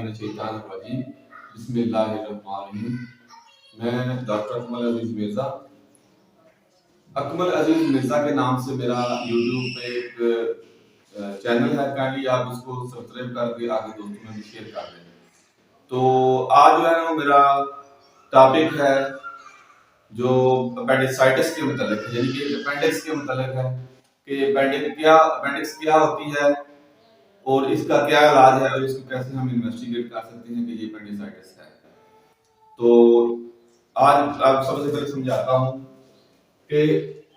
मिनश्शैतानिर्रजीम बिस्मिल्लाहिर्रहमानिर्रहीम। मैं डॉक्टर अकमल अजीज मिर्ज़ा, अकमल अजीज मिर्ज़ा के नाम से मेरा यूट्यूब पे एक चैनल है। काइंडली आप उसको सब्सक्राइब करके आगे दोस्तों में भी शेयर कर दें। तो आज जो है वो मेरा टॉपिक है जो अपेंडिसाइटिस के मतलब है, यानी कि अपेंडिक्स के मतलब है कि अपेंडिक्स क्या होती है और इसका क्या इलाज है और इसको कैसे हम इन्वेस्टिगेट कर सकते हैं कि ये अपेंडिसाइटिस है। तो आज आप सबसे पहले समझाता हूँ कि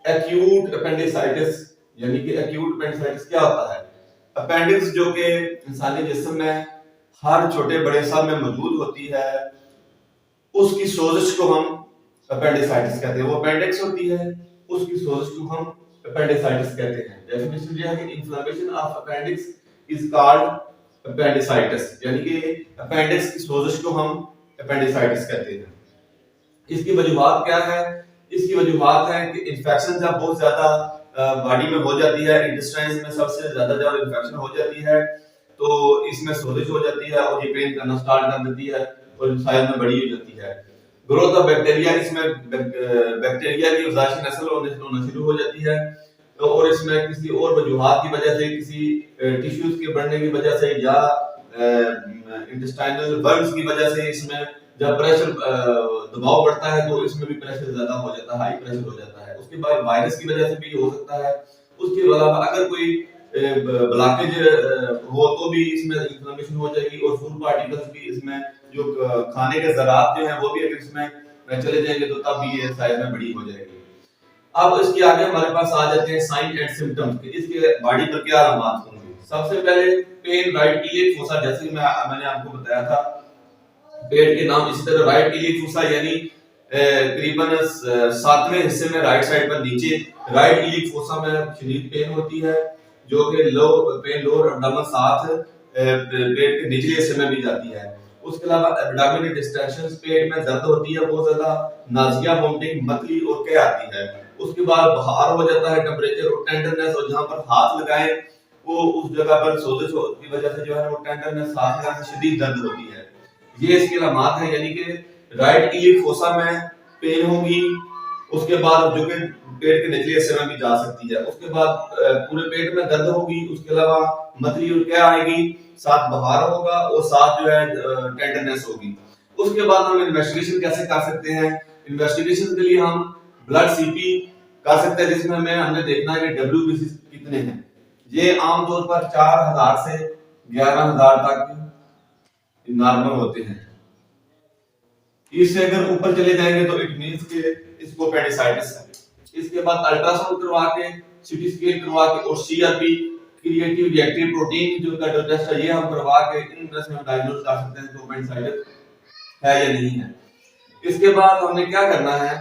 एक्यूट अपेंडिसाइटिस यानी कि एक्यूट अपेंडिसाइटिस क्या होता है। अपेंडिक्स जो कि इंसानी जिस्म में हर छोटे बड़े सब में मौजूद होती है, उसकी सोजिश को हम अपेंडिसाइटिस कहते हैं। वो अपेंडिक्स होती है, उसकी सोजिश को हम अपेंडिसाइटिस कहते हैं। डेफिनेशन ये है कि inflammation of appendix is called appendicitis, यानी कि अपेंडिक्स की सोजिश को हम अपेंडिसाइटिस कहते हैं। इसकी वजूहात क्या है? इसकी वजूहात है कि इन्फेक्शन जब बहुत ज्यादा बॉडी में हो जाती है, इंटेस्टाइन्स में सबसे ज्यादा जब इन्फेक्शन हो जाती है तो इसमें सोजिश हो जाती है और ये पेन करना स्टार्ट कर देती है और साइज में बड़ी हो जाती है। ग्रोथ ऑफ बैक्टीरिया, इसमें बैक्टीरिया की अफजाइश नस्ल होना शुरू हो जाती है और इसमें किसी और वजूहात की वजह से, किसी टिश्यूज के बढ़ने की वजह से या इंटेस्टाइनल बर्न्स की वजह से इसमें जब प्रेशर दबाव बढ़ता है तो इसमें भी प्रेशर ज्यादा हो जाता है, हाई प्रेशर हो जाता है। उसके बाद वायरस की वजह से भी हो सकता है। उसके अलावा अगर कोई ब्लॉकेज हो तो भी इसमें इन्फ्लेमेशन हो जाएगी और फूड पार्टिकल्स भी इसमें जो खाने के ज़रात जो है वो भी अगर इसमें चले जाएंगे तो तब भी ये साइज में बड़ी हो जाएगी। अब इसके आगे हमारे पास आ जाते हैं साइन एंड सिम्टम्स, इसके बॉडी पर क्या अलामत होंगे। सबसे पहले पेन राइट इलियक फोसा, जैसे कि मैंने आपको बताया था पेट के नाम इसी तरह राइट इलियक फोसा यानी करीबन 7वें हिस्से में राइट साइड पर नीचे राइट इलियक फोसा में शदीद पेन होती है, जो कि लोअर एब्डोमेन साथ पेट के निचले हिस्से में भी जाती है। उसके अलावा एब्डोमिनल डिस्टेंशन, पेट में दर्द होती है बहुत ज्यादा, नाजिया, वोमिटिंग, मतली और क्या आती है। उसके बाद बुखार हो जाता है, टेम्परेचर और टेंडरनेस, और जहां पर हाथ लगाए वो उस जगह पर सोजिश की वजह से जो है वो टेंडरनेस, हाथ लगाने से शदीद दर्द होती है। ये इसकी अलामत है, यानी कि राइट इलियक फोसा में पेन होगी। उसके बाद जो कि पेट के निचले हिस्से में भी जा सकती है। उसके बाद पूरे पेट में दर्द होगी। उसके अलावा मतली और क्या आएगी, साथ बुखार होगा और साथ जो है टेंडरनेस होगी। उसके बाद हम इन्वेस्टिगेशन कैसे कर सकते हैं? इन्वेस्टिगेशन के लिए हम ब्लड सीपी कर सकते हैं, जिसमें हमने देखना है कि डब्ल्यूबीसी कितने हैं। ये आमतौर पर 4000 से 11000 तक नॉर्मल होते हैं। इससे अगर ऊपर चले जाएंगे तो इट मींस कि इसको अपेंडिसाइटिस है। इसके बाद अल्ट्रासाउंड करवा के, सीटी स्कैन करवा के और सीआरपी क्रिएटिव रिएक्टिव प्रोटीन जो का टेस्ट है ये हम करवा के इन तरह से हम डायग्नोज कर सकते हैं कि अपेंडिसाइटिस है या नहीं है। इसके बाद हमने क्या करना है,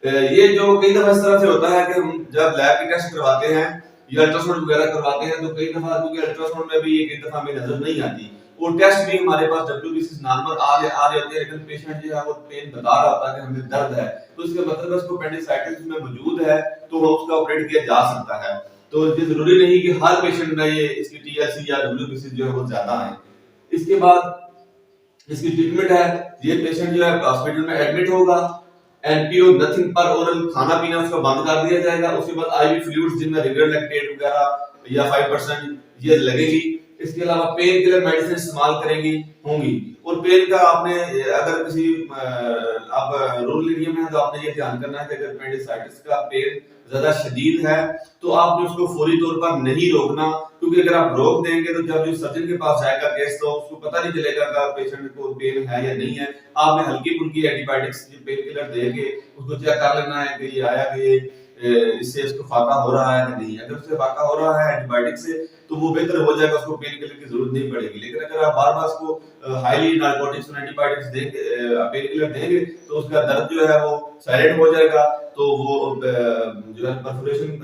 ये जो कई दफा इस तरह से होता है कि हम जब लैब के टेस्ट करवाते हैं या अल्ट्रासाउंड वगैरह करवाते हैं तो कई दफा, क्योंकि अल्ट्रासाउंड में भी कई दफा हमें नजर नहीं आती, वो टेस्ट भी हमारे पास डब्ल्यूबीसी नॉर्मल आ रहे होते हैं, लेकिन पेशेंट जो है वो पेन बता रहा होता है कि हमें दर्द है, तो इसका मतलब उसको अपेंडिसाइटिस में मौजूद है तो उसका ऑपरेट किया जा सकता है। तो ये जरूरी नहीं कि हर पेशेंट में ये इसकी टीएलसी या डब्ल्यूबीसी जो है वो ज्यादा है। इसके बाद इसकी ट्रीटमेंट है, ये पेशेंट जो है हॉस्पिटल में एडमिट होगा, एनपीओ नथिंग पर ओरल खाना पीना उसका बंद कर दिया जाएगा। उसके बाद आईवी फ्लूइड्स जिनमें रेगुलर लैक्टेट वगैरह या 5% ये लगेगी। इसके अलावा पेन किलर मेडिसिन इस्तेमाल करेंगी होंगी। और पेन का आपने अगर किसी आप रूरल एरिया में है तो आपने ये ध्यान करना है कि अगर अपेंडिसाइटिस का पेन ज्यादा शदीद है तो आपने उसको फौरी तौर पर नहीं रोकना, क्योंकि अगर आप रोक देंगे तो जब जो सर्जन के पास जाएगा केस तो उसको पता नहीं चलेगा कि पेशेंट को पेन है या नहीं है। आपने हल्की फुल्की एंटीबायोटिक्स पेन किलर दे के उसको चेक कर लेना है कि ये आया कि इससे इसको फाका हो रहा है कि नहीं। अगर उससे फाका हो रहा है एंटीबायोटिक से तो वो बेहतर हो जाएगा, उसको पेन किलर की जरूरत नहीं पड़ेगी। लेकिन अगर आप बार बार उसको हाईली नार्कोटिक्स और एंटीबायोटिक्स देंगे, पेन किलर देंगे तो उसका दर्द जो है वो साइलेंट हो जाएगा, तो वो जो है परफोरेशन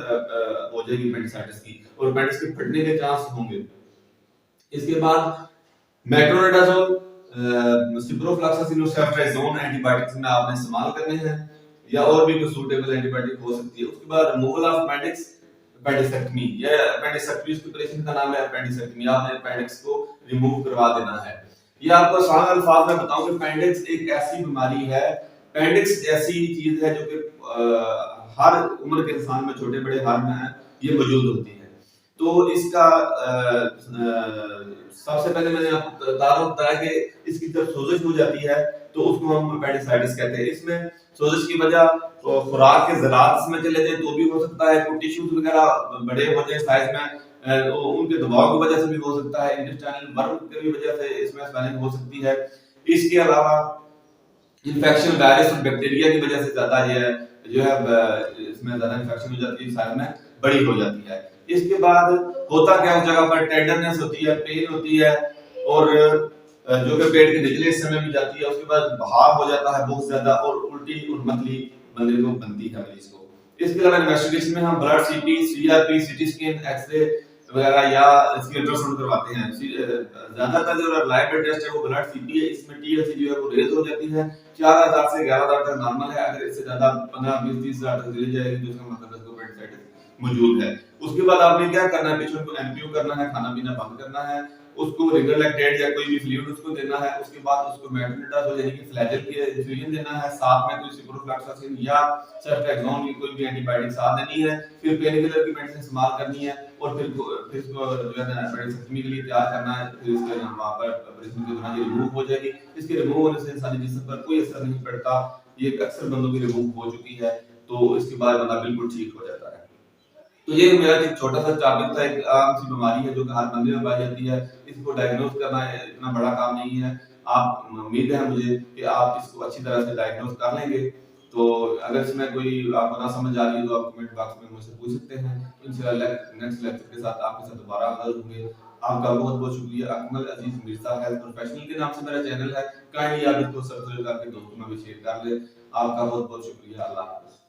हो जाएगी अपेंडिसाइटिस की और अपेंडिक्स के फटने के चांस होंगे। इसके बाद मेट्रोनिडाजोल, सिप्रोफ्लॉक्सासिन और सेफ्ट्राइजोन एंटीबायोटिक्स में आपने इस्तेमाल करने हैं या और भी कोई सूटेबल एंटीबायोटिक हो सकती है। उसके बाद रिमूवल ऑफ अपेंडिक्स, अपेंडिसेक्टमी, ये अपेंडिसेक्टमी की ऑपरेशन का नाम है अपेंडिसेक्टमी। आपने अपेंडिक्स को रिमूव करवा देना है। ये आपको आसान अल्फाज में बताऊं कि अपेंडिक्स एक ऐसी बीमारी है, अपेंडिक्स ऐसी चीज है जो कि हर उम्र के इंसान में, छोटे बड़े हर में है, ये मौजूद होती है। तो इसका सबसे पहले मैंने आपको बताया कि इसकी जब सोजिश हो जाती है तो उसको हम अपेंडिसाइटिस कहते हैं। इसमें सोजिश की वजह खुराक के ज़रात में चले जाए तो भी हो सकता है, कुछ टिश्यूज वगैरह बड़े हो जाए साइज में, उनके दबाव की वजह से भी हो सकता है, इंटेस्टाइनल वर्म की वजह से इसमें स्वेलिंग हो सकती है। इसके अलावा इन्फेक्शन वायरस और बैक्टीरिया की वजह से ज्यादा ये जो है इसमें ज्यादा इन्फेक्शन हो जाती है, साइज में बड़ी हो जाती है। इसके बाद होता क्या उस जगह पर टेंडरनेस होती है, पेन होती है, और जो कि पेट के निचले हिस्से में भी जाती है। उसके बाद बहाव हो जाता है बहुत ज्यादा, और उल्टी और मतली बंदे को बनती है मरीज को। इसके अलावा इन्वेस्टिगेशन में हम ब्लड सीटी, सीआरपी, सीटी स्कैन, एक्सरे वगैरह या इसकी अल्ट्रासाउंड करवाते हैं। ज्यादातर जो रिलायबल टेस्ट है वो ब्लड सीटी है, इसमें टीएलसी जो है वो रेज हो जाती है, 4000 से 11000 तक नॉर्मल है। अगर इससे ज्यादा 15 20 30 हजार तक चली जाएगी तो इसका मतलब है इसको अपेंडिसाइटिस मौजूद है। उसके बाद आपने क्या करना है, पेशेंट को एनपीयू करना है, खाना पीना बंद करना है, उसको रिगर लैक्टेट या कोई भी फ्लूइड उसको देना है। उसके बाद उसको मेटोनिडाजोल यानी कि फ्लैजेल की इंफ्यूजन देना है, साथ में कोई सिप्रोफ्लॉक्सासिन या सेफ्ट्रेक्सोन की कोई भी एंटीबायोटिक साथ देनी है। फिर पेन किलर की मेडिसिन इस्तेमाल करनी है, और फिर इसको जो है ना एपेंडिसेक्टमी के लिए तैयार करना है। फिर इसके वहां पर ऑपरेशन के दौरान ये रिमूव हो जाएगी। इसके रिमूव होने से इंसानी जिस्म पर कोई असर नहीं पड़ता। ये अक्सर बंदों की रिमूव हो चुकी है, तो इसके बाद बंदा बिल्कुल ठीक हो जाता है। तो ये मेरा एक छोटा सा टॉपिक था, एक आम सी बीमारी है जो कि हर बंदे में पाई जाती है। इसको डायग्नोज करना इतना बड़ा काम नहीं है। आप उम्मीद है मुझे कि आप इसको अच्छी तरह से डायग्नोज कर लेंगे। तो अगर इसमें कोई आपको ना समझ आ रही है तो आप कमेंट बॉक्स में मुझसे पूछ सकते हैं। इंशाल्लाह नेक्स्ट लेक्चर के साथ आपके साथ दोबारा हाजिर होंगे। आपका बहुत बहुत शुक्रिया। अकमल अजीज मिर्जा हेल्थ प्रोफेशनल के नाम से मेरा चैनल है, काइंडली आप इसको सब्सक्राइब करके दोस्तों में भी शेयर कर ले। आपका बहुत बहुत शुक्रिया। अल्लाह हाफ़िज़।